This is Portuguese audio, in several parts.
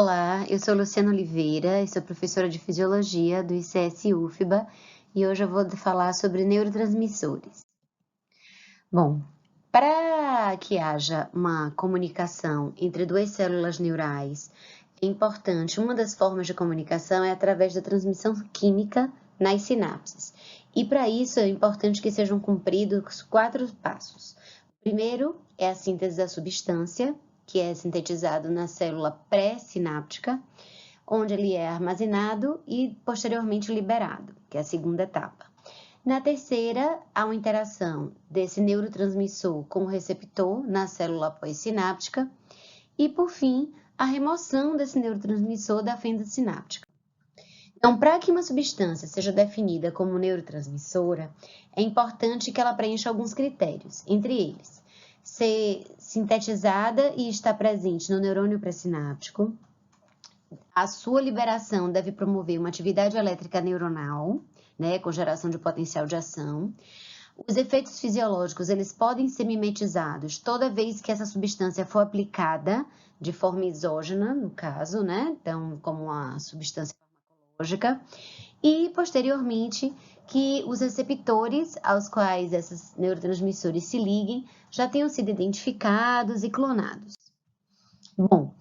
Olá, eu sou Luciana Oliveira e sou professora de Fisiologia do ICS UFBA e hoje eu vou falar sobre neurotransmissores. Bom, para que haja uma comunicação entre duas células neurais, é importante, uma das formas de comunicação é através da transmissão química nas sinapses. E para isso é importante que sejam cumpridos 4 passos. O primeiro é a síntese da substância, que é sintetizado na célula pré-sináptica, onde ele é armazenado e posteriormente liberado, que é a segunda etapa. Na terceira, há uma interação desse neurotransmissor com o receptor na célula pós-sináptica e, por fim, a remoção desse neurotransmissor da fenda sináptica. Então, para que uma substância seja definida como neurotransmissora, é importante que ela preencha alguns critérios, entre eles, ser sintetizada e estar presente no neurônio pré-sináptico. A sua liberação deve promover uma atividade elétrica neuronal, né, com geração de potencial de ação. Os efeitos fisiológicos, eles podem ser mimetizados toda vez que essa substância for aplicada de forma exógena, no caso, né, então, como uma substância farmacológica, e, posteriormente, que os receptores aos quais esses neurotransmissores se liguem já tenham sido identificados e clonados. Bom,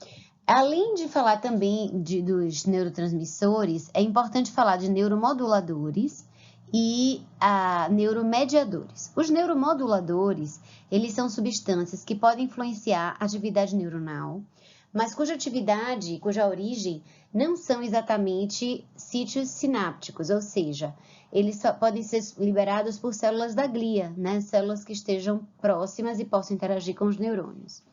além de falar também dos neurotransmissores, é importante falar de neuromoduladores e neuromediadores. Os neuromoduladores, eles são substâncias que podem influenciar a atividade neuronal, mas cuja atividade, cuja origem não são exatamente sítios sinápticos, ou seja, eles só podem ser liberados por células da glia, né? Células que estejam próximas e possam interagir com os neurônios.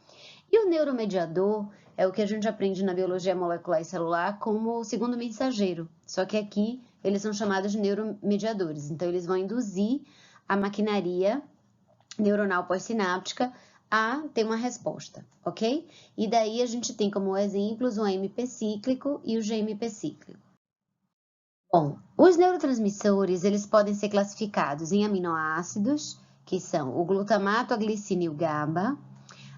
E o neuromediador é o que a gente aprende na biologia molecular e celular como o segundo mensageiro, só que aqui eles são chamados de neuromediadores, então eles vão induzir a maquinaria neuronal pós-sináptica a ter uma resposta, ok? E daí a gente tem como exemplos o AMP cíclico e o GMP cíclico. Bom, os neurotransmissores, eles podem ser classificados em aminoácidos, que são o glutamato, a glicina e o GABA,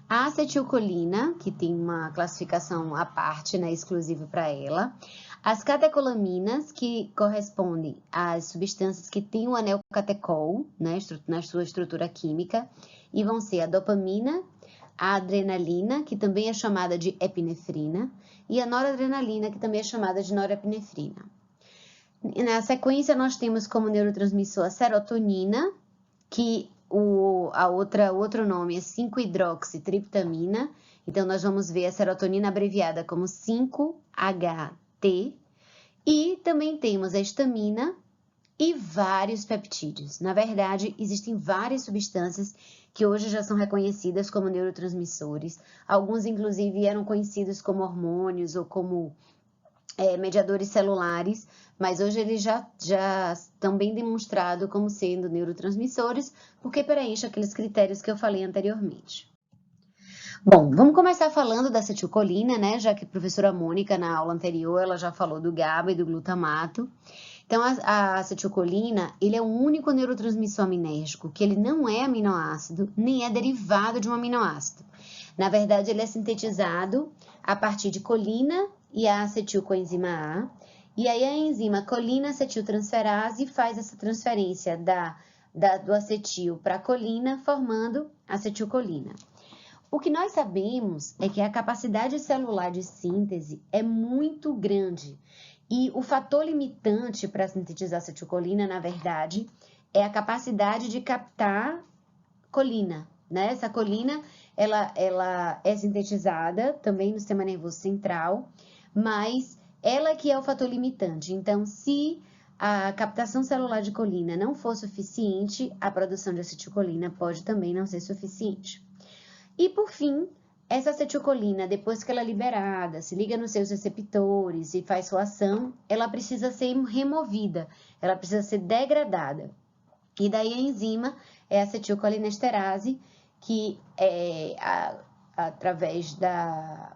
a acetilcolina, que tem uma classificação à parte, né, exclusiva para ela, as catecolaminas, que correspondem às substâncias que têm o anel catecol, né, na sua estrutura química, e vão ser a dopamina, a adrenalina, que também é chamada de epinefrina, e a noradrenalina, que também é chamada de norepinefrina. Na sequência, nós temos como neurotransmissor a serotonina, que o outro nome é 5-hidroxitriptamina. Então, nós vamos ver a serotonina abreviada como 5-HT. E também temos a histamina e vários peptídeos. Na verdade, existem várias substâncias que hoje já são reconhecidas como neurotransmissores. Alguns, inclusive, eram conhecidos como hormônios ou como mediadores celulares, mas hoje eles já estão bem demonstrados como sendo neurotransmissores, porque preenchem aqueles critérios que eu falei anteriormente. Bom, vamos começar falando da acetilcolina, né? Já que a professora Mônica, na aula anterior, ela já falou do GABA e do glutamato. Então, a acetilcolina, ele é o único neurotransmissor aminérgico que ele não é aminoácido, nem é derivado de um aminoácido. Na verdade, ele é sintetizado a partir de colina e a acetilcoenzima A, e aí a enzima colina-acetiltransferase faz essa transferência do acetil para a colina, formando acetilcolina. O que nós sabemos é que a capacidade celular de síntese é muito grande, e o fator limitante para sintetizar acetilcolina, na verdade, é a capacidade de captar colina, né? Essa colina, ela é sintetizada também no sistema nervoso central, mas ela que é o fator limitante. Então, se a captação celular de colina não for suficiente, a produção de acetilcolina pode também não ser suficiente. E, por fim, essa acetilcolina, depois que ela é liberada, se liga nos seus receptores e faz sua ação, ela precisa ser removida, ela precisa ser degradada. E daí a enzima é a acetilcolinesterase, que através da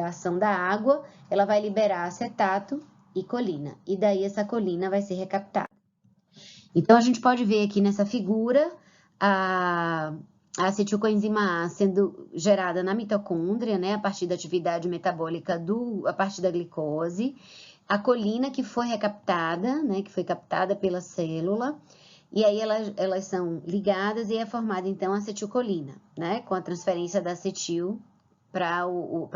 ação da água, ela vai liberar acetato e colina. E daí essa colina vai ser recaptada. Então, a gente pode ver aqui nessa figura a acetilcoenzima A sendo gerada na mitocôndria, né, a partir da atividade metabólica a partir da glicose, a colina que foi recaptada, né, que foi captada pela célula, e aí elas são ligadas e é formada então a acetilcolina, né, com a transferência da acetil para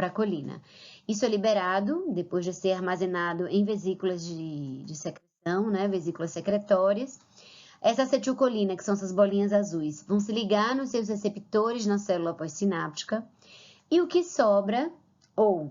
a colina. Isso é liberado depois de ser armazenado em vesículas de secreção, né, vesículas secretórias. Essa acetilcolina, que são essas bolinhas azuis, vão se ligar nos seus receptores na célula pós-sináptica, e o que sobra, ou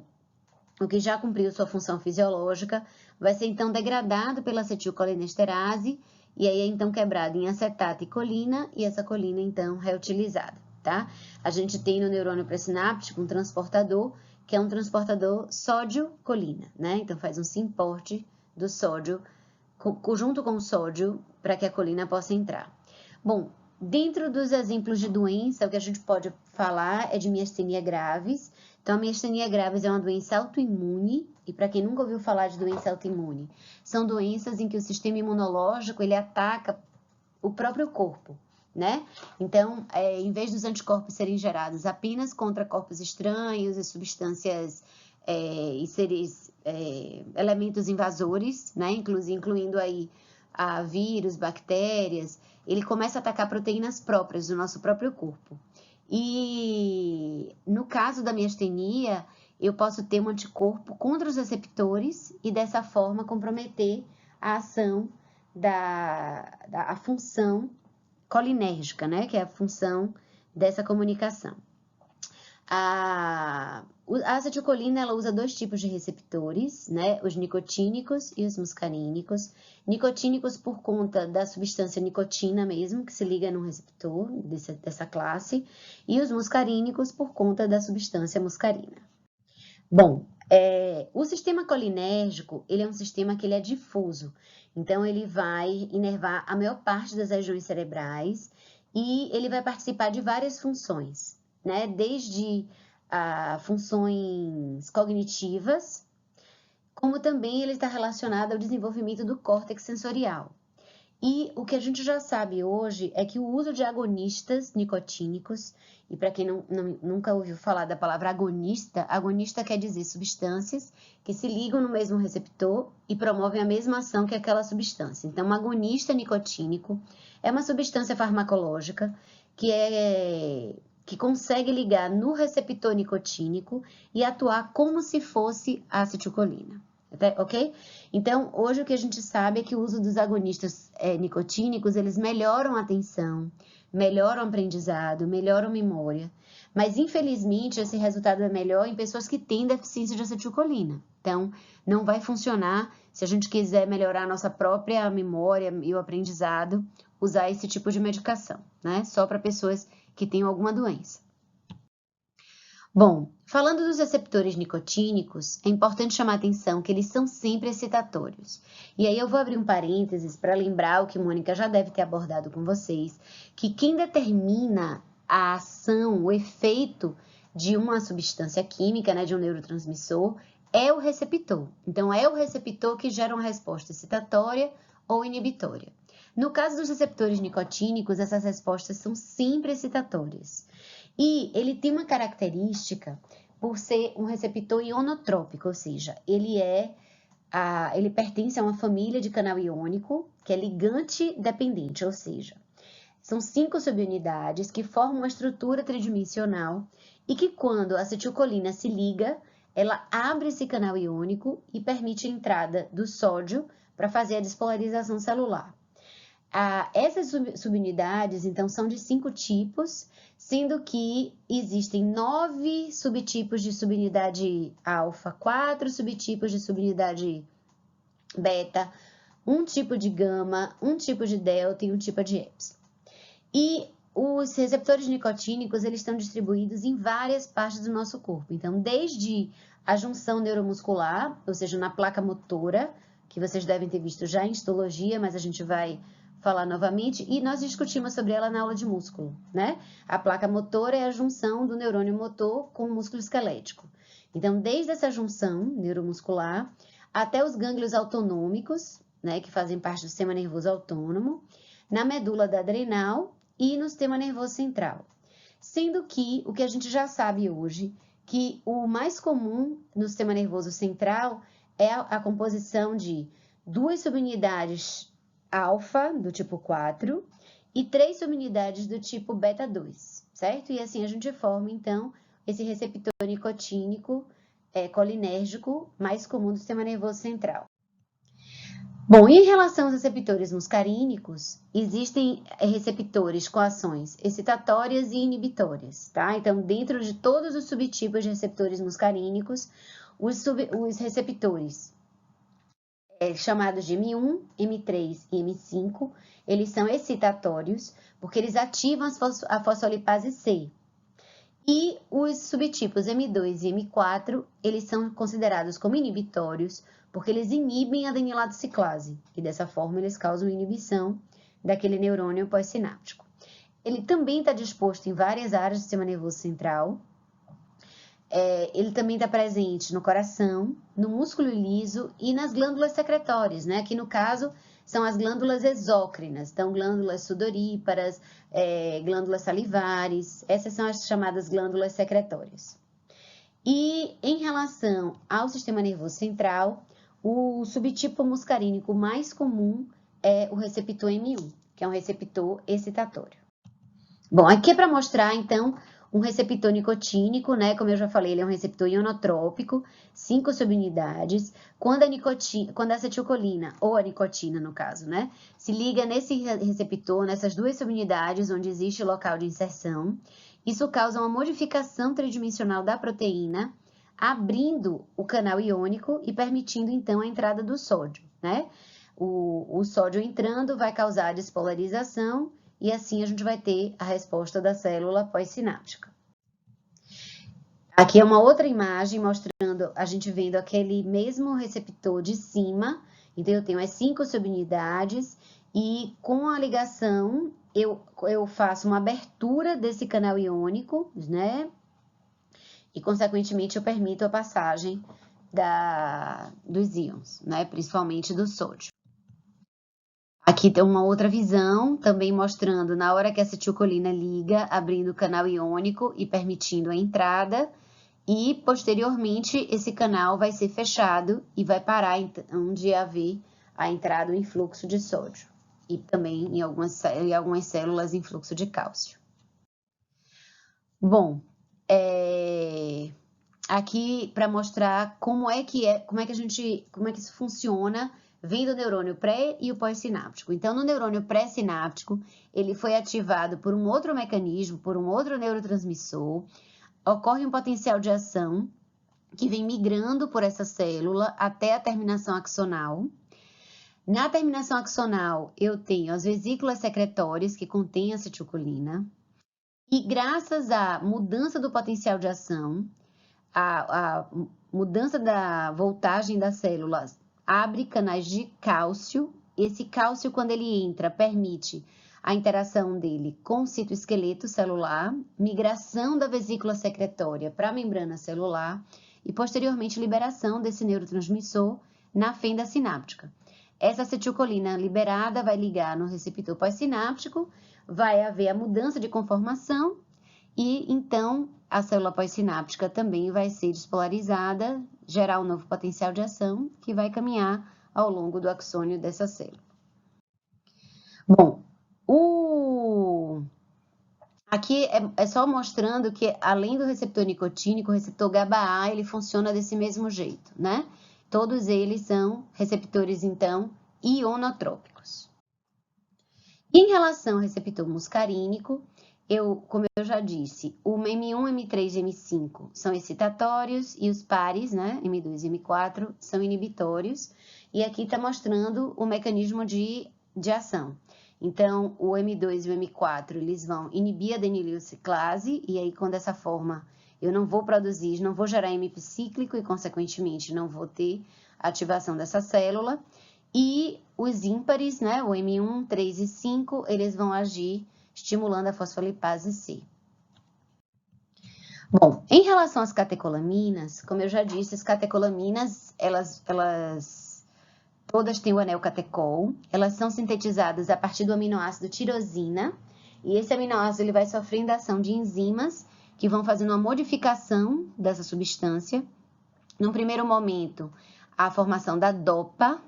o que já cumpriu sua função fisiológica, vai ser então degradado pela acetilcolinesterase, e aí é então quebrado em acetato e colina, e essa colina então reutilizada, tá? A gente tem no neurônio pré-sináptico um transportador, que é um transportador sódio-colina, né? Então faz um simporte do sódio junto com o sódio para que a colina possa entrar. Bom, dentro dos exemplos de doença, o que a gente pode falar é de miastenia graves. Então, a miastenia graves é uma doença autoimune, e para quem nunca ouviu falar de doença autoimune, são doenças em que o sistema imunológico ele ataca o próprio corpo, né? Então, em vez dos anticorpos serem gerados apenas contra corpos estranhos e substâncias e seres elementos invasores, né? Incluindo aí vírus, bactérias, ele começa a atacar proteínas próprias do nosso próprio corpo. E no caso da miastenia, eu posso ter um anticorpo contra os receptores e dessa forma comprometer a ação a função colinérgica, né? Que é a função dessa comunicação. A acetilcolina ela usa dois tipos de receptores, né? Os nicotínicos e os muscarínicos. Nicotínicos por conta da substância nicotina mesmo, que se liga num receptor dessa classe, e os muscarínicos por conta da substância muscarina. Bom, o sistema colinérgico, ele é um sistema que ele é difuso, então ele vai inervar a maior parte das regiões cerebrais e ele vai participar de várias funções, né? Desde funções cognitivas, como também ele está relacionado ao desenvolvimento do córtex sensorial. E o que a gente já sabe hoje é que o uso de agonistas nicotínicos, e para quem nunca ouviu falar da palavra agonista, agonista quer dizer substâncias que se ligam no mesmo receptor e promovem a mesma ação que aquela substância. Então, um agonista nicotínico é uma substância farmacológica que consegue ligar no receptor nicotínico e atuar como se fosse acetilcolina. Ok? Então, hoje o que a gente sabe é que o uso dos agonistas nicotínicos, eles melhoram a atenção, melhoram o aprendizado, melhoram a memória, mas infelizmente esse resultado é melhor em pessoas que têm deficiência de acetilcolina. Então, não vai funcionar se a gente quiser melhorar a nossa própria memória e o aprendizado, usar esse tipo de medicação, né? Só para pessoas que têm alguma doença. Bom, falando dos receptores nicotínicos, é importante chamar a atenção que eles são sempre excitatórios. E aí eu vou abrir um parênteses para lembrar o que Mônica já deve ter abordado com vocês, que quem determina a ação, o efeito de uma substância química, né, de um neurotransmissor, é o receptor. Então, é o receptor que gera uma resposta excitatória ou inibitória. No caso dos receptores nicotínicos, essas respostas são sempre excitatórias. E ele tem uma característica por ser um receptor ionotrópico, ou seja, ele pertence a uma família de canal iônico, que é ligante dependente, ou seja, são 5 subunidades que formam uma estrutura tridimensional e que quando a acetilcolina se liga, ela abre esse canal iônico e permite a entrada do sódio para fazer a despolarização celular. Essas subunidades, então, são de 5 tipos, sendo que existem 9 subtipos de subunidade alfa, 4 subtipos de subunidade beta, um tipo de gama, um tipo de delta e um tipo de epsilon. E os receptores nicotínicos, eles estão distribuídos em várias partes do nosso corpo. Então, desde a junção neuromuscular, ou seja, na placa motora, que vocês devem ter visto já em histologia, mas a gente vai falar novamente, e nós discutimos sobre ela na aula de músculo, né? A placa motora é a junção do neurônio motor com o músculo esquelético. Então, desde essa junção neuromuscular até os gânglios autonômicos, né, que fazem parte do sistema nervoso autônomo, na medula da adrenal e no sistema nervoso central. Sendo que o que a gente já sabe hoje, que o mais comum no sistema nervoso central é a composição de 2 subunidades alfa, do tipo 4, e 3 subunidades do tipo beta 2, certo? E assim a gente forma, então, esse receptor nicotínico colinérgico mais comum do sistema nervoso central. Bom, e em relação aos receptores muscarínicos, existem receptores com ações excitatórias e inibitórias, tá? Então, dentro de todos os subtipos de receptores muscarínicos, os receptores chamados de M1, M3 e M5, eles são excitatórios, porque eles ativam a fosfolipase C. E os subtipos M2 e M4, eles são considerados como inibitórios, porque eles inibem a adenilatociclase, e dessa forma eles causam inibição daquele neurônio pós-sináptico. Ele também está disposto em várias áreas do sistema nervoso central. Ele também está presente no coração, no músculo liso e nas glândulas secretórias, né? Que no caso são as glândulas exócrinas, então glândulas sudoríparas, glândulas salivares, essas são as chamadas glândulas secretórias. E em relação ao sistema nervoso central, o subtipo muscarínico mais comum é o receptor M1, que é um receptor excitatório. Bom, aqui é para mostrar, então, um receptor nicotínico, né? Como eu já falei, ele é um receptor ionotrópico, 5 subunidades. Quando a acetilcolina, ou a nicotina no caso, né? Se liga nesse receptor, nessas 2 subunidades onde existe o local de inserção, isso causa uma modificação tridimensional da proteína, abrindo o canal iônico e permitindo, então, a entrada do sódio, né? O sódio entrando vai causar a despolarização e assim a gente vai ter a resposta da célula pós-sináptica. Aqui é uma outra imagem mostrando a gente vendo aquele mesmo receptor de cima. Então, eu tenho as 5 subunidades e com a ligação eu faço uma abertura desse canal iônico, né? E, consequentemente, eu permito a passagem dos íons, né? Principalmente do sódio. Aqui tem uma outra visão, também mostrando na hora que a acetilcolina liga, abrindo o canal iônico e permitindo a entrada, e posteriormente esse canal vai ser fechado e vai parar onde haver a entrada em fluxo de sódio, e também em algumas células em fluxo de cálcio. Bom, aqui para mostrar como é que isso funciona, vem do neurônio pré e o pós-sináptico. Então, no neurônio pré-sináptico, ele foi ativado por um outro mecanismo, por um outro neurotransmissor, ocorre um potencial de ação que vem migrando por essa célula até a terminação axonal. Na terminação axonal, eu tenho as vesículas secretórias que contêm acetilcolina, e graças à mudança do potencial de ação, a mudança da voltagem das células abre canais de cálcio. Esse cálcio, quando ele entra, permite a interação dele com o citoesqueleto celular, migração da vesícula secretória para a membrana celular e, posteriormente, liberação desse neurotransmissor na fenda sináptica. Essa acetilcolina liberada vai ligar no receptor pós-sináptico, vai haver a mudança de conformação e, então, a célula pós-sináptica também vai ser despolarizada, gerar um novo potencial de ação que vai caminhar ao longo do axônio dessa célula. Bom, aqui é só mostrando que, além do receptor nicotínico, o receptor GABA-A, ele funciona desse mesmo jeito, né? Todos eles são receptores, então, ionotrópicos. Em relação ao receptor muscarínico, como eu já disse, o M1, M3 e M5 são excitatórios e os pares, né, M2 e M4, são inibitórios. E aqui está mostrando o mecanismo de ação. Então, o M2 e o M4, eles vão inibir a adenililciclase, e aí, dessa forma, eu não vou produzir, não vou gerar AMP cíclico e, consequentemente, não vou ter ativação dessa célula. E os ímpares, né, o M1, 3 e 5, eles vão agir estimulando a fosfolipase C. Bom, em relação às catecolaminas, como eu já disse, as catecolaminas, elas todas têm o anel catecol, elas são sintetizadas a partir do aminoácido tirosina, E esse aminoácido ele vai sofrendo a ação de enzimas que vão fazendo uma modificação dessa substância. Num primeiro momento, a formação da dopa,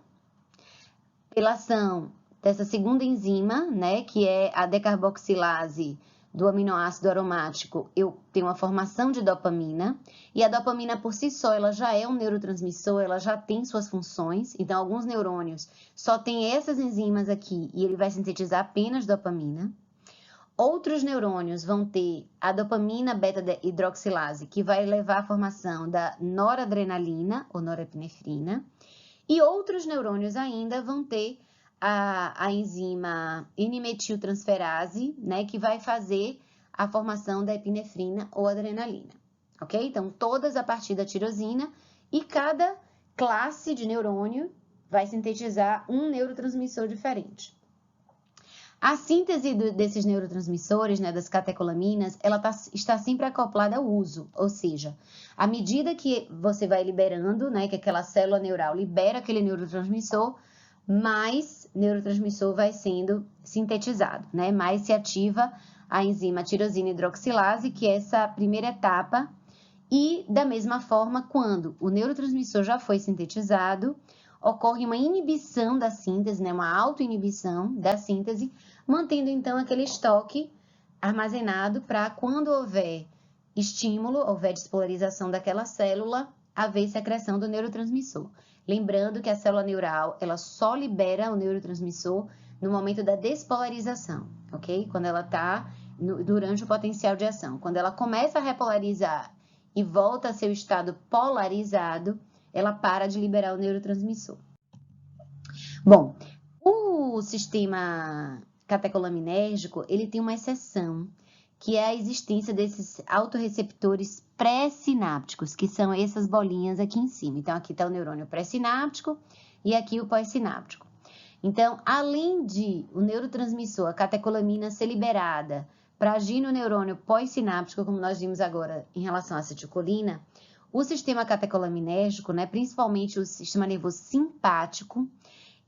pela ação dessa segunda enzima, né, que é a decarboxilase do aminoácido aromático, eu tenho uma formação de dopamina, e a dopamina por si só, ela já é um neurotransmissor, ela já tem suas funções, então alguns neurônios só têm essas enzimas aqui, e ele vai sintetizar apenas dopamina. Outros neurônios vão ter a dopamina beta-hidroxilase, que vai levar à formação da noradrenalina ou norepinefrina, e outros neurônios ainda vão ter a enzima N-metiltransferase, né, que vai fazer a formação da epinefrina ou adrenalina, ok? Então, todas a partir da tirosina, e cada classe de neurônio vai sintetizar um neurotransmissor diferente. A síntese desses neurotransmissores, né, das catecolaminas, ela está sempre acoplada ao uso, ou seja, à medida que você vai liberando, né, que aquela célula neural libera aquele neurotransmissor, mais neurotransmissor vai sendo sintetizado, né, mais se ativa a enzima tirosina hidroxilase, que é essa primeira etapa, e da mesma forma, quando o neurotransmissor já foi sintetizado, ocorre uma inibição da síntese, né, uma autoinibição da síntese, mantendo então aquele estoque armazenado para quando houver estímulo, houver despolarização daquela célula, haver secreção do neurotransmissor. Lembrando que a célula neural, ela só libera o neurotransmissor no momento da despolarização, ok? Quando ela está durante o potencial de ação. Quando ela começa a repolarizar e volta a seu estado polarizado, ela para de liberar o neurotransmissor. Bom, o sistema catecolaminérgico, ele tem uma exceção, que é a existência desses autorreceptores pré-sinápticos, que são essas bolinhas aqui em cima. Então, aqui está o neurônio pré-sináptico e aqui o pós-sináptico. Então, além de o neurotransmissor, a catecolamina, ser liberada para agir no neurônio pós-sináptico, como nós vimos agora em relação à acetilcolina, o sistema catecolaminérgico, né, principalmente o sistema nervoso simpático,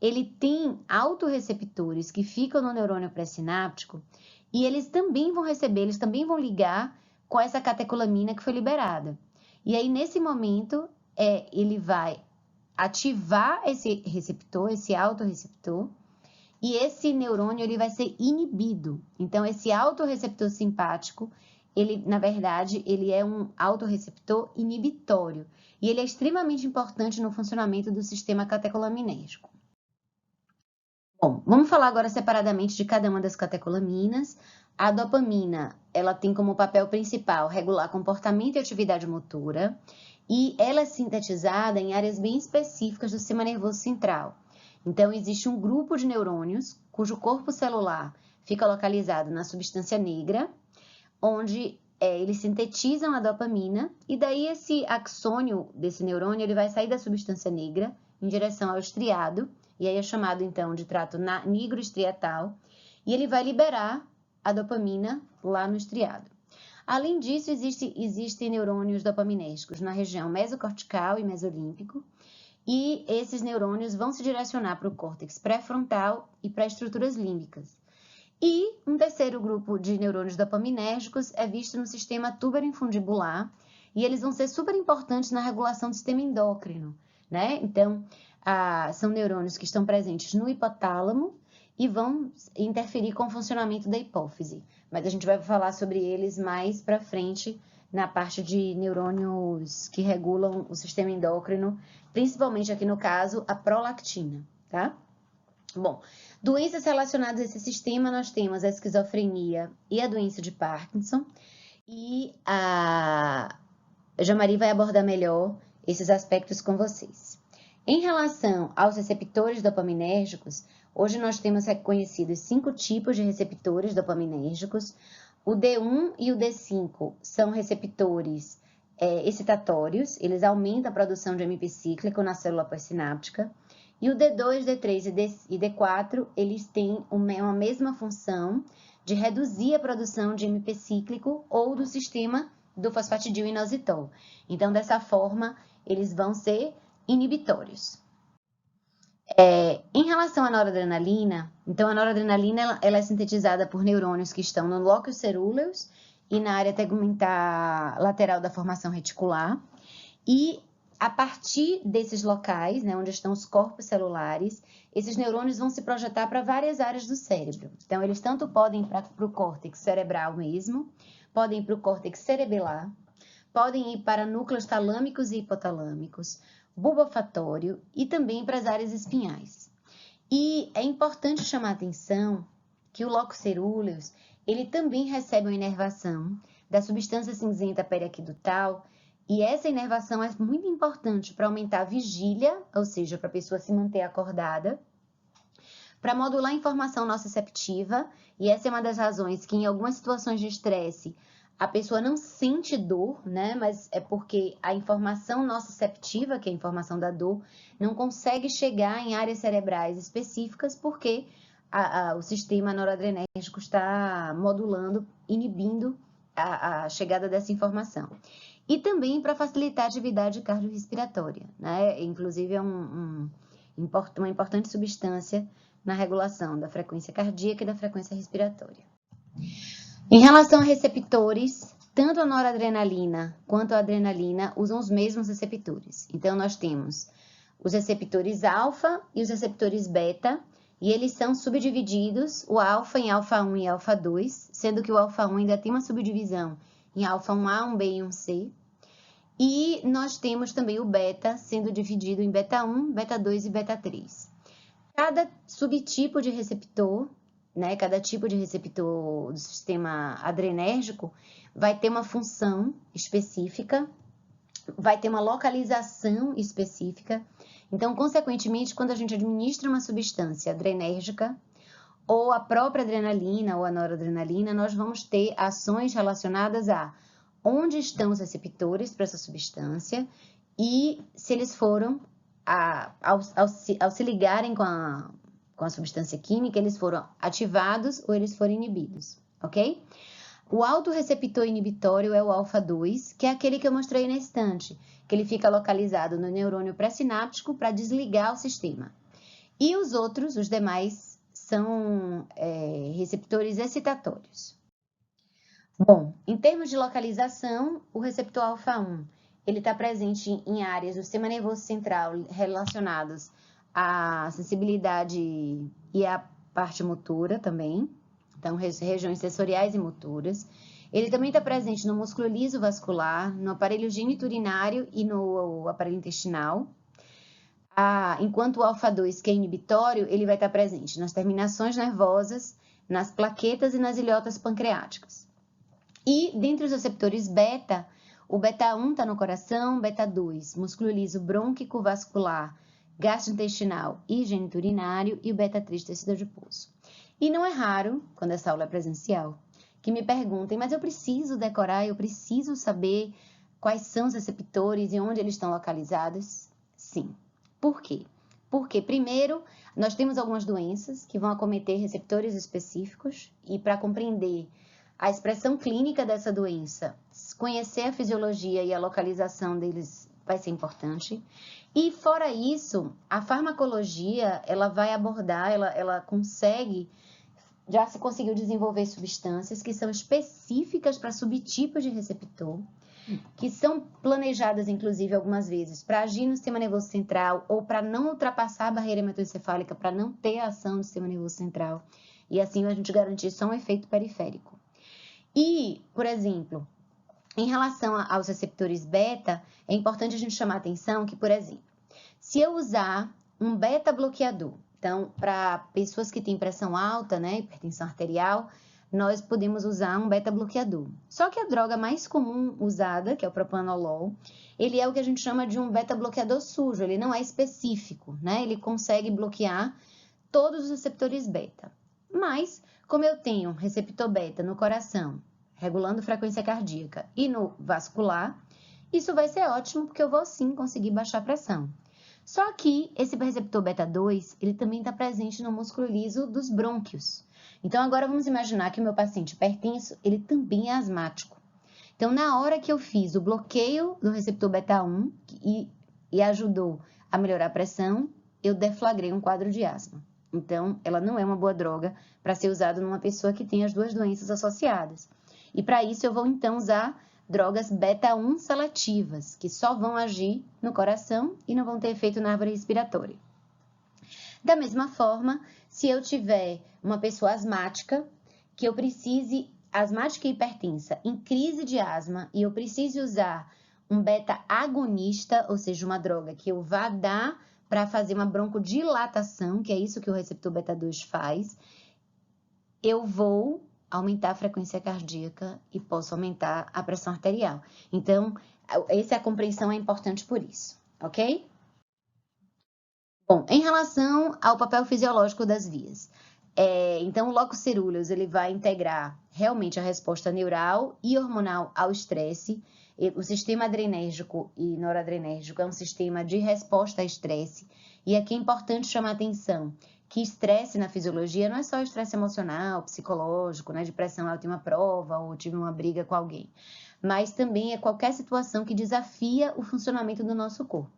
ele tem autorreceptores que ficam no neurônio pré-sináptico e eles também vão receber, eles também vão ligar com essa catecolamina que foi liberada. E aí, nesse momento, ele vai ativar esse receptor, esse autorreceptor, e esse neurônio ele vai ser inibido. Então, esse autorreceptor simpático, ele, na verdade, ele é um autorreceptor inibitório. E ele é extremamente importante no funcionamento do sistema catecolamínérgico. Bom, vamos falar agora separadamente de cada uma das catecolaminas. A dopamina, ela tem como papel principal regular comportamento e atividade motora, e ela é sintetizada em áreas bem específicas do sistema nervoso central. Então, existe um grupo de neurônios cujo corpo celular fica localizado na substância negra, onde eles sintetizam a dopamina, e daí esse axônio desse neurônio ele vai sair da substância negra em direção ao estriado, e aí é chamado então de trato nigroestriatal, e ele vai liberar a dopamina lá no estriado. Além disso, existem neurônios dopaminérgicos na região mesocortical e mesolímbico, e esses neurônios vão se direcionar para o córtex pré-frontal e para estruturas límbicas. E um terceiro grupo de neurônios dopaminérgicos é visto no sistema tuberoinfundibular, e eles vão ser super importantes na regulação do sistema endócrino, né? Então, são neurônios que estão presentes no hipotálamo e vão interferir com o funcionamento da hipófise. Mas a gente vai falar sobre eles mais para frente na parte de neurônios que regulam o sistema endócrino, principalmente aqui no caso a prolactina, tá? Bom, doenças relacionadas a esse sistema, nós temos a esquizofrenia e a doença de Parkinson, e a Jamari vai abordar melhor esses aspectos com vocês. Em relação aos receptores dopaminérgicos, hoje nós temos reconhecidos 5 tipos de receptores dopaminérgicos. O D1 e o D5 são receptores excitatórios, eles aumentam a produção de AMP cíclico na célula pós-sináptica. E o D2, D3 e D4, eles têm uma mesma função de reduzir a produção de AMP cíclico ou do sistema do fosfatidil-inositol. Então, dessa forma, eles vão ser inibitórios. Em relação à noradrenalina, então a noradrenalina ela é sintetizada por neurônios que estão no lóculo cerúleus e na área tegumentar lateral da formação reticular. E a partir desses locais, né, onde estão os corpos celulares, esses neurônios vão se projetar para várias áreas do cérebro. Então, eles tanto podem ir para o córtex cerebral mesmo, podem ir para o córtex cerebelar, podem ir para núcleos talâmicos e hipotalâmicos, bulbo olfatório e também para as áreas espinhais. E é importante chamar a atenção que o lóculo cerúleus, ele também recebe uma inervação da substância cinzenta periaquidutal, e essa inervação é muito importante para aumentar a vigília, ou seja, para a pessoa se manter acordada, para modular a informação nociceptiva, e essa é uma das razões que em algumas situações de estresse a pessoa não sente dor, né? Mas é porque a informação nociceptiva, que é a informação da dor, não consegue chegar em áreas cerebrais específicas porque o sistema noradrenérgico está modulando, inibindo a chegada dessa informação. E também para facilitar a atividade cardiorrespiratória, né? Inclusive é uma importante substância na regulação da frequência cardíaca e da frequência respiratória. Em relação a receptores, tanto a noradrenalina quanto a adrenalina usam os mesmos receptores. Então, nós temos os receptores alfa e os receptores beta, e eles são subdivididos, o alfa em alfa 1 e alfa 2, sendo que o alfa 1 ainda tem uma subdivisão em alfa 1A, 1B e 1C. E nós temos também o beta sendo dividido em beta 1, beta 2 e beta 3. Cada subtipo de receptor, né, cada tipo de receptor do sistema adrenérgico vai ter uma função específica, vai ter uma localização específica. Então, consequentemente, quando a gente administra uma substância adrenérgica, ou a própria adrenalina ou a noradrenalina, nós vamos ter ações relacionadas a onde estão os receptores para essa substância e se eles foram, ao se ligarem com a substância química, eles foram ativados ou eles foram inibidos, ok? O autorreceptor inibitório é o alfa-2, que é aquele que eu mostrei na estante, que ele fica localizado no neurônio pré-sináptico para desligar o sistema. E os outros, os demais, são receptores excitatórios. Bom, em termos de localização, o receptor alfa-1, ele está presente em áreas do sistema nervoso central relacionadas à sensibilidade e à parte motora também, então regiões sensoriais e motoras. Ele também está presente no músculo liso vascular, no aparelho geniturinário e no aparelho intestinal. Enquanto o alfa-2, que é inibitório, ele vai estar presente nas terminações nervosas, nas plaquetas e nas ilhotas pancreáticas. E dentre os receptores beta, o beta-1 está no coração, beta-2, músculo liso brônquico vascular, gastrointestinal e geniturinário, e o beta-3, tecido adiposo. E não é raro, quando essa aula é presencial, que me perguntem, mas eu preciso decorar, eu preciso saber quais são os receptores e onde eles estão localizados? Sim. Por quê? Porque, primeiro, nós temos algumas doenças que vão acometer receptores específicos e para compreender a expressão clínica dessa doença, conhecer a fisiologia e a localização deles vai ser importante. E, fora isso, a farmacologia, ela vai abordar, ela consegue, já se conseguiu desenvolver substâncias que são específicas para subtipos de receptor, que são planejadas, inclusive, algumas vezes, para agir no sistema nervoso central ou para não ultrapassar a barreira hematoencefálica, para não ter a ação do sistema nervoso central. E assim a gente garantir só um efeito periférico. E, por exemplo, em relação aos receptores beta, é importante a gente chamar a atenção que, por exemplo, se eu usar um beta-bloqueador, então, para pessoas que têm pressão alta, né, hipertensão arterial, nós podemos usar um beta-bloqueador. Só que a droga mais comum usada, que é o propranolol, ele é o que a gente chama de um beta-bloqueador sujo, ele não é específico, né? Ele consegue bloquear todos os receptores beta. Mas, como eu tenho receptor beta no coração, regulando frequência cardíaca, e no vascular, isso vai ser ótimo, porque eu vou sim conseguir baixar a pressão. Só que esse receptor beta-2, ele também está presente no músculo liso dos brônquios. Então, agora vamos imaginar que o meu paciente hipertenso, ele também é asmático. Então, na hora que eu fiz o bloqueio do receptor beta-1 e ajudou a melhorar a pressão, eu deflagrei um quadro de asma. Então, ela não é uma boa droga para ser usada numa pessoa que tem as duas doenças associadas. E para isso eu vou então usar drogas beta-1 seletivas, que só vão agir no coração e não vão ter efeito na árvore respiratória. Da mesma forma, se eu tiver uma pessoa asmática, que eu precise, asmática e hipertensa, em crise de asma, e eu precise usar um beta-agonista, ou seja, uma droga que eu vá dar para fazer uma broncodilatação, que é isso que o receptor beta-2 faz, eu vou aumentar a frequência cardíaca e posso aumentar a pressão arterial. Então, essa compreensão é importante por isso, ok? Bom, em relação ao papel fisiológico das vias, então o locus coeruleus ele vai integrar realmente a resposta neural e hormonal ao estresse. O sistema adrenérgico e noradrenérgico é um sistema de resposta a estresse. E aqui é importante chamar a atenção que estresse na fisiologia não é só estresse emocional, psicológico, né, de pressão alta em uma prova ou tive uma briga com alguém, mas também é qualquer situação que desafia o funcionamento do nosso corpo.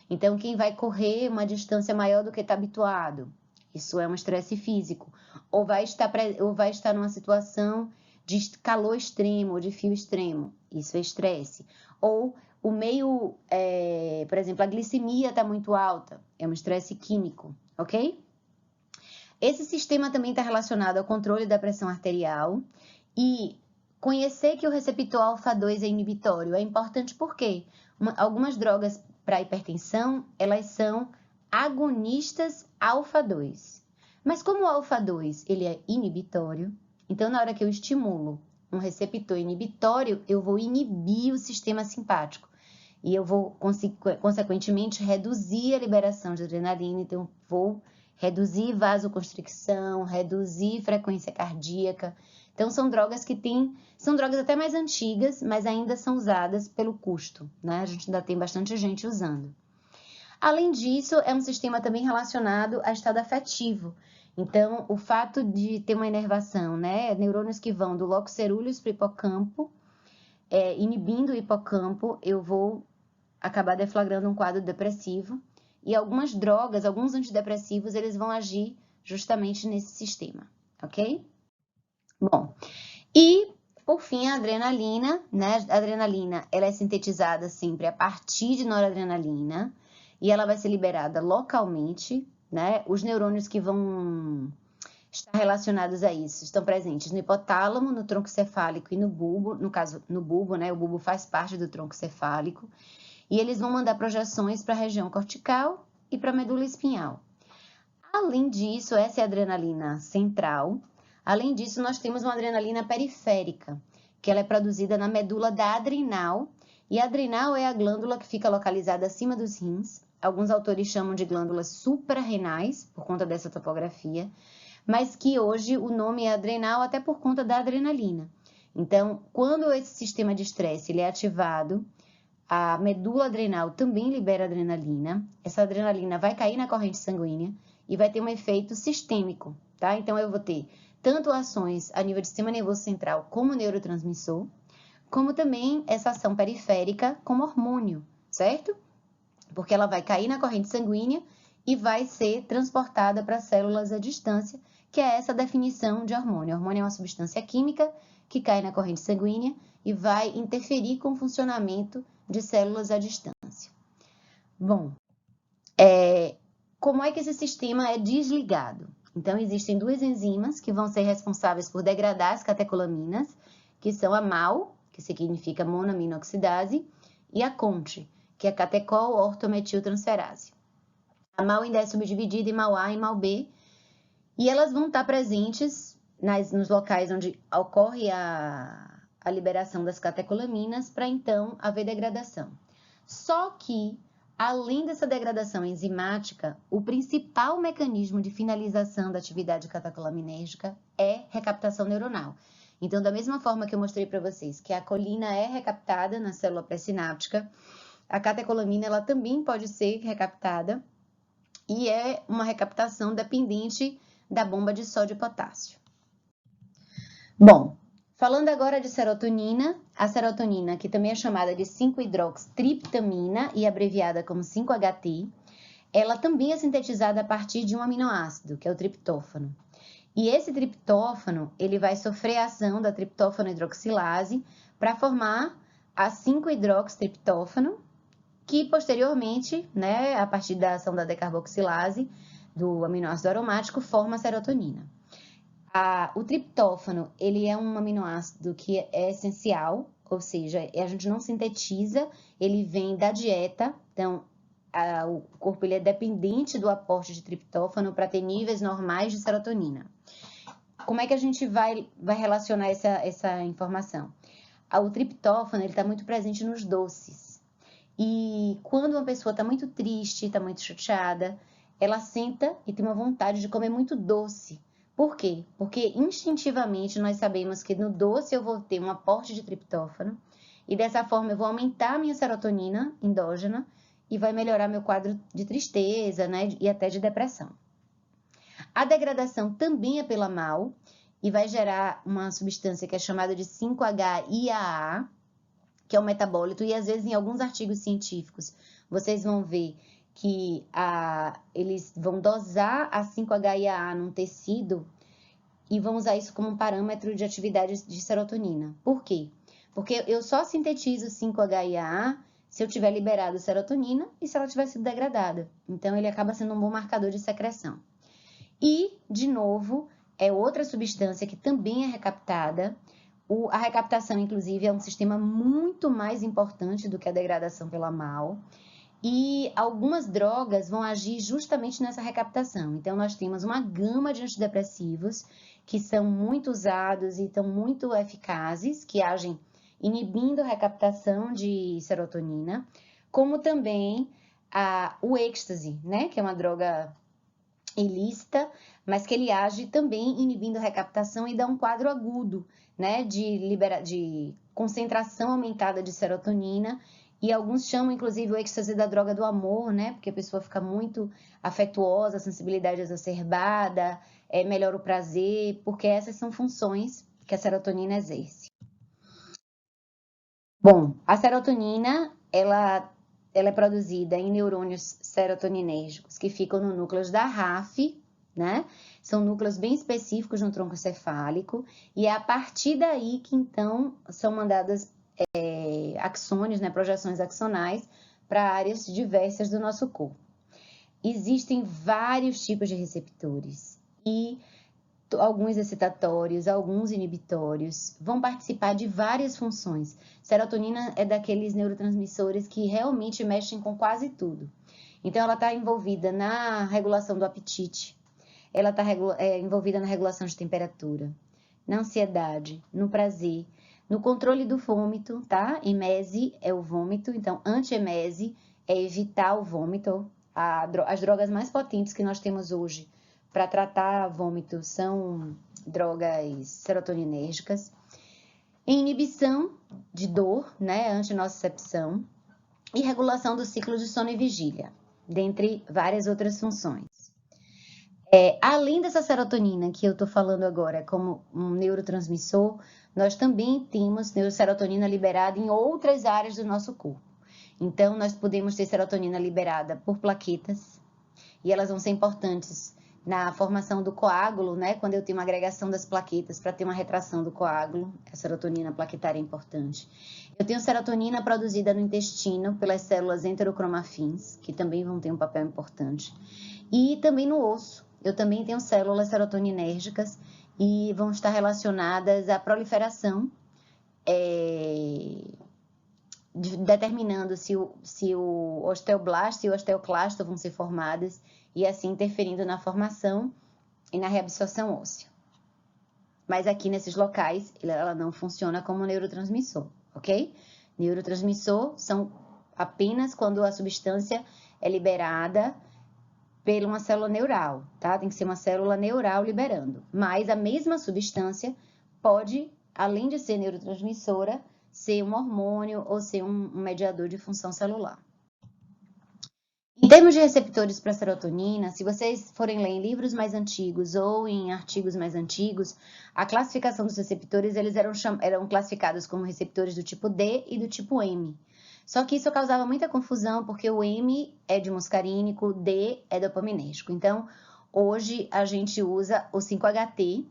Então, quem vai correr uma distância maior do que está habituado, isso é um estresse físico, ou vai estar numa situação de calor extremo ou de frio extremo, isso é estresse. Ou o meio, por exemplo, a glicemia está muito alta, é um estresse químico, ok? Esse sistema também está relacionado ao controle da pressão arterial e conhecer que o receptor alfa-2 é inibitório é importante porque algumas drogas para hipertensão, elas são agonistas alfa-2. Mas como o alfa-2 ele é inibitório, então na hora que eu estimulo um receptor inibitório, eu vou inibir o sistema simpático. E eu vou, consequentemente, reduzir a liberação de adrenalina, então vou reduzir vasoconstricção, reduzir frequência cardíaca. Então, são drogas são drogas até mais antigas, mas ainda são usadas pelo custo, né? A gente ainda tem bastante gente usando. Além disso, é um sistema também relacionado a estado afetivo. Então, o fato de ter uma inervação, né? Neurônios que vão do locus coeruleus para o hipocampo, inibindo o hipocampo, eu vou acabar deflagrando um quadro depressivo. E algumas drogas, alguns antidepressivos, eles vão agir justamente nesse sistema, ok? Bom, e por fim a adrenalina, né? A adrenalina, ela é sintetizada sempre a partir de noradrenalina e ela vai ser liberada localmente, né? Os neurônios que vão estar relacionados a isso estão presentes no hipotálamo, no tronco cefálico e no bulbo, no caso, no bulbo, né? O bulbo faz parte do tronco cefálico. E eles vão mandar projeções para a região cortical e para a medula espinhal. Além disso, essa é a adrenalina central. Além disso, nós temos uma adrenalina periférica, que ela é produzida na medula da adrenal. E a adrenal é a glândula que fica localizada acima dos rins. Alguns autores chamam de glândulas suprarrenais, por conta dessa topografia, mas que hoje o nome é adrenal até por conta da adrenalina. Então, quando esse sistema de estresse ele é ativado, a medula adrenal também libera adrenalina. Essa adrenalina vai cair na corrente sanguínea e vai ter um efeito sistêmico, tá? Então, eu vou ter tanto ações a nível de sistema nervoso central como neurotransmissor, como também essa ação periférica como hormônio, certo? Porque ela vai cair na corrente sanguínea e vai ser transportada para células à distância, que é essa definição de hormônio. O hormônio é uma substância química que cai na corrente sanguínea e vai interferir com o funcionamento de células à distância. Bom, como é que esse sistema é desligado? Então, existem duas enzimas que vão ser responsáveis por degradar as catecolaminas, que são a MAO, que significa monoaminoxidase, e a CONT, que é catecol-ortometiltransferase. A MAO ainda é subdividida em MAO-A e MAO-B, e elas vão estar presentes nos locais onde ocorre a liberação das catecolaminas para então haver degradação. Só que, além dessa degradação enzimática, o principal mecanismo de finalização da atividade catecolaminérgica é recaptação neuronal. Então, da mesma forma que eu mostrei para vocês que a colina é recaptada na célula pré-sináptica, a catecolamina ela também pode ser recaptada e é uma recaptação dependente da bomba de sódio e potássio. Bom, falando agora de serotonina, a serotonina, que também é chamada de 5-hidroxitriptamina e abreviada como 5-HT, ela também é sintetizada a partir de um aminoácido, que é o triptófano. E esse triptófano, ele vai sofrer a ação da triptófano hidroxilase para formar a 5-hidroxitriptófano, que posteriormente, né, a partir da ação da decarboxilase do aminoácido aromático, forma a serotonina. O triptófano, ele é um aminoácido que é essencial, ou seja, a gente não sintetiza, ele vem da dieta, então o corpo ele é dependente do aporte de triptófano para ter níveis normais de serotonina. Como é que a gente vai relacionar essa informação? O triptófano está muito presente nos doces. E quando uma pessoa está muito triste, está muito chateada, ela senta e tem uma vontade de comer muito doce. Por quê? Porque instintivamente nós sabemos que no doce eu vou ter um aporte de triptófano e dessa forma eu vou aumentar a minha serotonina endógena e vai melhorar meu quadro de tristeza, né, e até de depressão. A degradação também é pela MAO e vai gerar uma substância que é chamada de 5-HIAA, que é um metabólito, e às vezes em alguns artigos científicos vocês vão ver que eles vão dosar a 5-HIAA num tecido e vão usar isso como um parâmetro de atividade de serotonina. Por quê? Porque eu só sintetizo 5-HIAA se eu tiver liberado serotonina e se ela tiver sido degradada. Então, ele acaba sendo um bom marcador de secreção. E, de novo, é outra substância que também é recaptada. A recaptação, inclusive, é um sistema muito mais importante do que a degradação pela MAO. E algumas drogas vão agir justamente nessa recaptação. Então, nós temos uma gama de antidepressivos que são muito usados e estão muito eficazes, que agem inibindo a recaptação de serotonina, como também o êxtase, né, que é uma droga ilícita, mas que ele age também inibindo a recaptação e dá um quadro agudo, né, de concentração aumentada de serotonina. E alguns chamam, inclusive, o êxtase da droga do amor, né? Porque a pessoa fica muito afetuosa, a sensibilidade exacerbada, melhora o prazer, porque essas são funções que a serotonina exerce. Bom, a serotonina, ela é produzida em neurônios serotoninérgicos que ficam no núcleo da RAF, né? São núcleos bem específicos no tronco encefálico, e é a partir daí que, então, são mandadas axônios, né, projeções axonais, para áreas diversas do nosso corpo. Existem vários tipos de receptores e alguns excitatórios, alguns inibitórios, vão participar de várias funções. Serotonina é daqueles neurotransmissores que realmente mexem com quase tudo. Então, ela está envolvida na regulação do apetite, ela está envolvida na regulação de temperatura, na ansiedade, no prazer, no controle do vômito, tá? Emese é o vômito, então antiemese é evitar o vômito. As drogas mais potentes que nós temos hoje para tratar vômito são drogas serotoninérgicas. Inibição de dor, né? Antinocicepção. E regulação do ciclo de sono e vigília, dentre várias outras funções. Além dessa serotonina que eu estou falando agora como um neurotransmissor, nós também temos serotonina liberada em outras áreas do nosso corpo. Então, nós podemos ter serotonina liberada por plaquetas, e elas vão ser importantes na formação do coágulo, né? Quando eu tenho uma agregação das plaquetas para ter uma retração do coágulo, a serotonina plaquetária é importante. Eu tenho serotonina produzida no intestino pelas células enterocromafins, que também vão ter um papel importante. E também no osso, eu também tenho células serotoninérgicas e vão estar relacionadas à proliferação, determinando se o osteoblasto e o osteoclasto vão ser formadas e assim interferindo na formação e na reabsorção óssea. Mas aqui nesses locais, ela não funciona como neurotransmissor, ok? Neurotransmissor são apenas quando a substância é liberada por uma célula neural, tá? Tem que ser uma célula neural liberando. Mas a mesma substância pode, além de ser neurotransmissora, ser um hormônio ou ser um mediador de função celular. Em termos de receptores para serotonina, se vocês forem ler em livros mais antigos ou em artigos mais antigos, a classificação dos receptores, eles eram classificados como receptores do tipo D e do tipo M. Só que isso causava muita confusão, porque o M é de muscarínico, o D é dopaminérgico. Então, hoje a gente usa o 5-HT,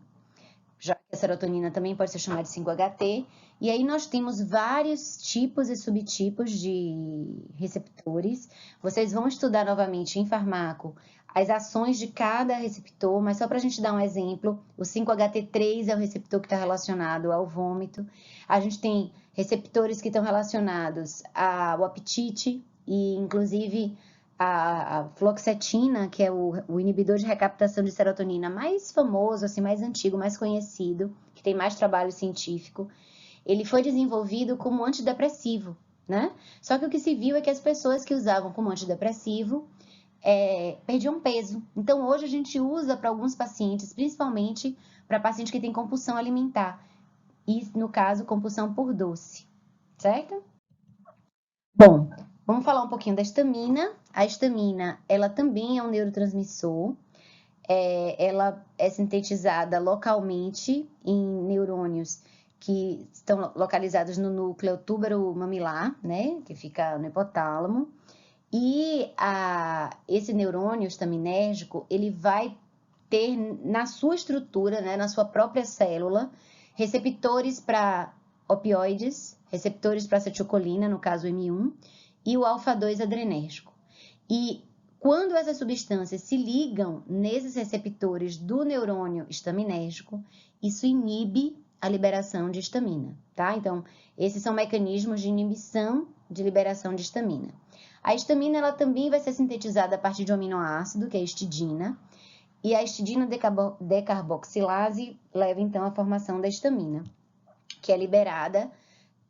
já que a serotonina também pode ser chamada de 5-HT, e aí nós temos vários tipos e subtipos de receptores. Vocês vão estudar novamente em farmaco as ações de cada receptor, mas só para a gente dar um exemplo, o 5-HT3 é o receptor que está relacionado ao vômito. A gente tem receptores que estão relacionados ao apetite e, inclusive, a fluoxetina, que é o inibidor de recaptação de serotonina mais famoso, assim, mais antigo, mais conhecido, que tem mais trabalho científico, ele foi desenvolvido como antidepressivo, né? Só que o que se viu é que as pessoas que usavam como antidepressivo perdiam peso. Então, hoje a gente usa para alguns pacientes, principalmente para pacientes que têm compulsão alimentar, e, no caso, compulsão por doce, certo? Bom, vamos falar um pouquinho da histamina. A histamina, ela também é um neurotransmissor. Ela é sintetizada localmente em neurônios que estão localizados no núcleo túbero-mamilar, né, que fica no hipotálamo. E esse neurônio estaminérgico, ele vai ter na sua estrutura, né, na sua própria célula, receptores para opioides, receptores para acetilcolina, no caso M1, e o alfa-2 adrenérgico. E quando essas substâncias se ligam nesses receptores do neurônio estaminérgico, isso inibe a liberação de histamina, tá? Então, esses são mecanismos de inibição de liberação de histamina. A histamina, ela também vai ser sintetizada a partir de um aminoácido, que é a histidina, e a histidina decarboxilase leva, então, à formação da histamina, que é liberada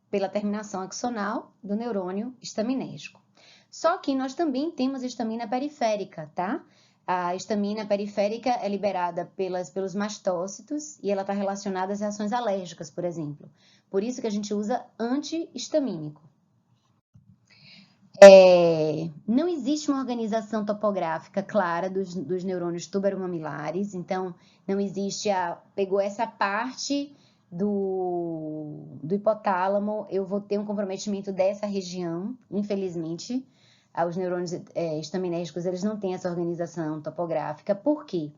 pela terminação axonal do neurônio estaminérgico. Só que nós também temos histamina periférica, tá? A histamina periférica é liberada pelos mastócitos e ela está relacionada às reações alérgicas, por exemplo. Por isso que a gente usa antihistamínico. Não existe uma organização topográfica clara dos neurônios tuberomamilares, então não existe pegou essa parte do hipotálamo, eu vou ter um comprometimento dessa região, infelizmente, os neurônios estaminérgicos, eles não têm essa organização topográfica. Por quê?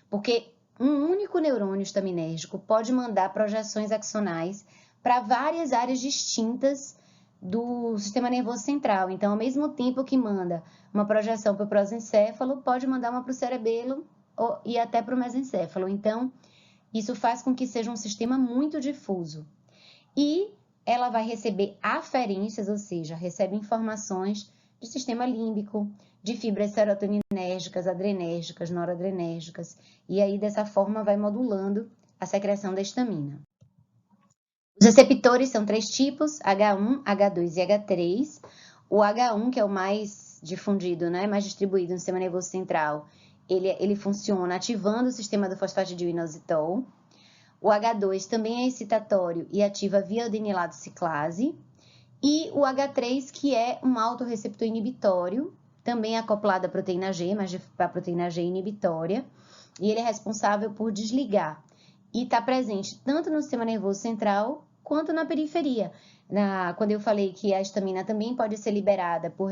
Porque um único neurônio estaminérgico pode mandar projeções axonais para várias áreas distintas do sistema nervoso central. Então, ao mesmo tempo que manda uma projeção para o prosencéfalo, pode mandar uma para o cerebelo e até para o mesencéfalo. Então, isso faz com que seja um sistema muito difuso. E ela vai receber aferências, ou seja, recebe informações de sistema límbico, de fibras serotoninérgicas, adrenérgicas, noradrenérgicas, e aí dessa forma vai modulando a secreção da histamina. Os receptores são 3 tipos, H1, H2 e H3. O H1, que é o mais difundido, né, mais distribuído no sistema nervoso central, ele funciona ativando o sistema do fosfatidilinositol. O H2 também é excitatório e ativa a viadenilado ciclase. E o H3, que é um autorreceptor inibitório, também acoplado à proteína G, mas a proteína G inibitória, e ele é responsável por desligar. E está presente tanto no sistema nervoso central quanto na periferia. Quando eu falei que a histamina também pode ser liberada por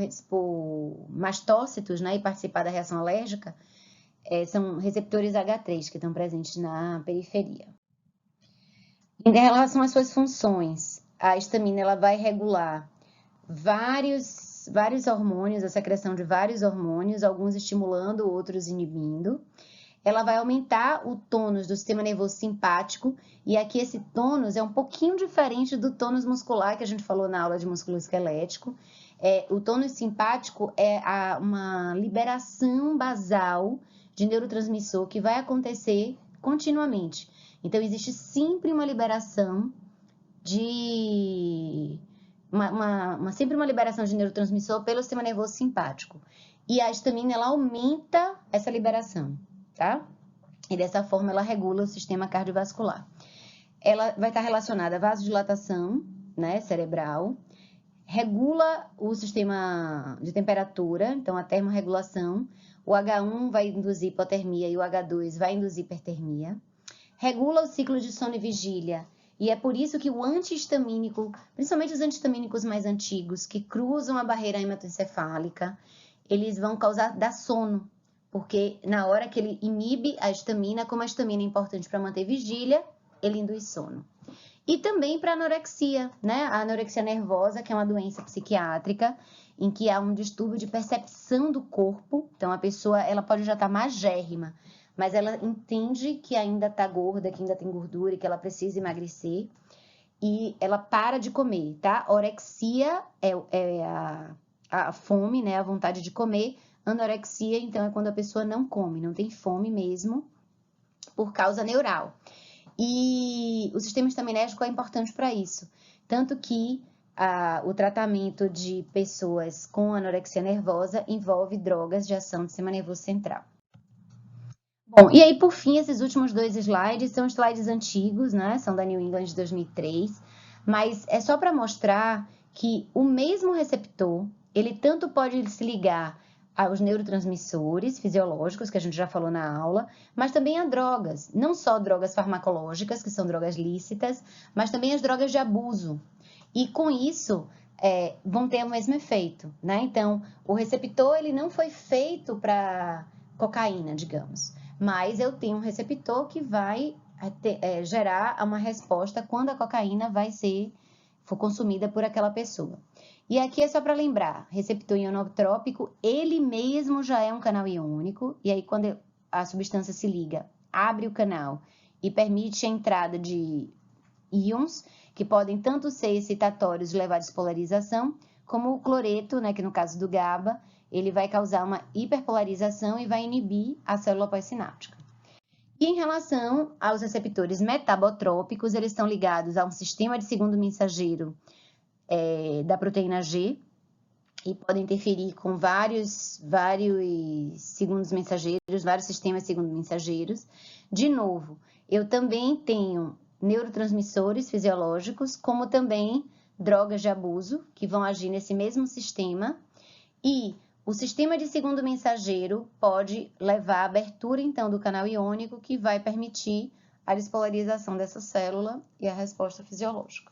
mastócitos, né, e participar da reação alérgica, são receptores H3 que estão presentes na periferia. Em relação às suas funções, a histamina ela vai regular vários hormônios, a secreção de vários hormônios, alguns estimulando, outros inibindo. Ela vai aumentar o tônus do sistema nervoso simpático, e aqui esse tônus é um pouquinho diferente do tônus muscular que a gente falou na aula de músculo esquelético. O tônus simpático é uma liberação basal de neurotransmissor que vai acontecer continuamente. Então, existe sempre uma liberação sempre uma liberação de neurotransmissor pelo sistema nervoso simpático. E a histamina, ela aumenta essa liberação, tá? E dessa forma, ela regula o sistema cardiovascular. Ela vai estar relacionada à vasodilatação, né, cerebral, regula o sistema de temperatura, então a termorregulação. O H1 vai induzir hipotermia e o H2 vai induzir hipertermia. Regula o ciclo de sono e vigília E é por isso que o antihistamínico, principalmente os antihistamínicos mais antigos, que cruzam a barreira hematoencefálica, eles vão dar sono, porque na hora que ele inibe a histamina, como a histamina é importante para manter vigília, ele induz sono. E também para anorexia, né? A anorexia nervosa, que é uma doença psiquiátrica, em que há um distúrbio de percepção do corpo. Então, a pessoa ela pode já estar magérrima, mas ela entende que ainda está gorda, que ainda tem gordura e que ela precisa emagrecer. E ela para de comer, tá? Orexia é a fome, né? A vontade de comer. Anorexia, então, é quando a pessoa não come, não tem fome mesmo, por causa neural. E o sistema estaminérgico é importante para isso. Tanto que o tratamento de pessoas com anorexia nervosa envolve drogas de ação do sistema nervoso central. Bom, e aí, por fim, esses últimos 2 slides são slides antigos, né? São da New England de 2003, mas é só para mostrar que o mesmo receptor, ele tanto pode se ligar aos neurotransmissores fisiológicos, que a gente já falou na aula, mas também a drogas, não só drogas farmacológicas, que são drogas lícitas, mas também as drogas de abuso. E com isso, vão ter o mesmo efeito, né? Então, o receptor, ele não foi feito para cocaína, digamos, mas eu tenho um receptor que vai gerar uma resposta quando a cocaína for consumida por aquela pessoa. E aqui é só para lembrar, receptor ionotrópico, ele mesmo já é um canal iônico, e aí quando a substância se liga, abre o canal e permite a entrada de íons, que podem tanto ser excitatórios e levar à despolarização, como o cloreto, né, que no caso do GABA, ele vai causar uma hiperpolarização e vai inibir a célula pós-sináptica. E em relação aos receptores metabotrópicos, eles estão ligados a um sistema de segundo mensageiro da proteína G e podem interferir com vários segundos mensageiros, vários sistemas segundo mensageiros. De novo, eu também tenho neurotransmissores fisiológicos, como também drogas de abuso, que vão agir nesse mesmo sistema, e o sistema de segundo mensageiro pode levar à abertura, então, do canal iônico, que vai permitir a despolarização dessa célula e a resposta fisiológica.